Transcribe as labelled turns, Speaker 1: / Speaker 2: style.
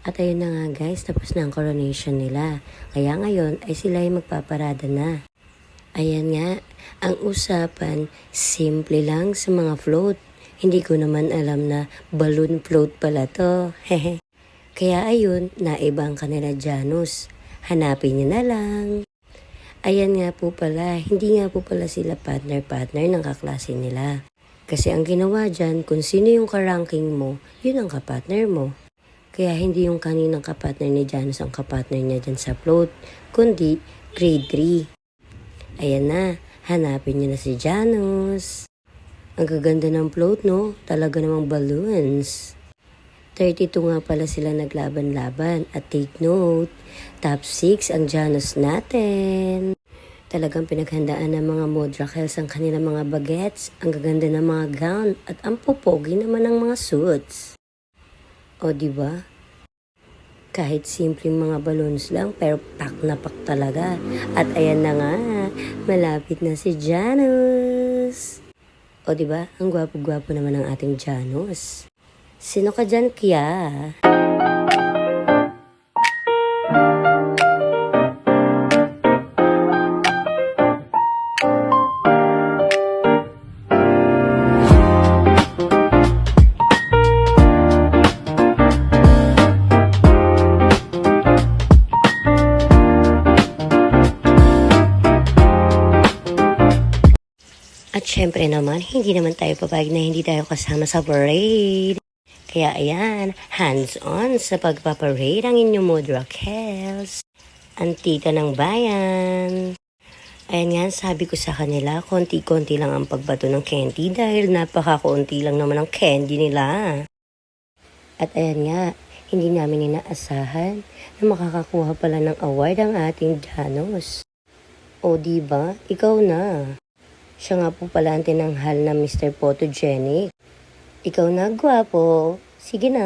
Speaker 1: At ayun na nga guys, tapos na ang coronation nila. Kaya ngayon ay sila ay magpaparada na. Ayan nga, ang usapan, simple lang sa mga float. Hindi ko naman alam na balloon float pala to. Kaya ayun, naiba ang kanila Janus. Hanapin niyo na lang. Ayan nga po pala, hindi nga po pala sila partner-partner ng kaklase nila. Kasi ang ginawa dyan, kung sino yung karanking mo, yun ang kapartner mo. Kaya hindi yung kaninang kapartner ni Janus ang kapartner niya dyan sa float, kundi grade 3. Ayan na, hanapin niyo na si Janus. Ang gaganda ng float, no? Talaga namang balloons. 32 nga pala sila naglaban-laban. At take note, top 6 ang Janus natin. Talagang pinaghandaan ng mga modrakels ang kanilang mga bagets, ang gaganda ng mga gown, at ang popogi naman ng mga suits. O diba? Kahit simpleng mga balloons lang, pero pak na pak talaga. At ayan na nga, malapit na si Janus. O diba? Ang gwapo-gwapo naman ng ating Janus. Sino ka dyan, Kia? At syempre naman, hindi naman tayo papayag na hindi tayo kasama sa parade. Kaya ayan, hands-on sa pagpaparade ang inyong modrakels. Ang tita ng bayan. Ayan nga, sabi ko sa kanila, konti-konti lang ang pagbato ng candy dahil napaka-konti lang naman ang candy nila. At ayan nga, hindi namin inaasahan na makakakuha pala ng award ang ating Janus. O diba, ikaw na. Siya nga po pala ang tinanghal na Mr. Photogenic. Ikaw na, gwapo. Sige na.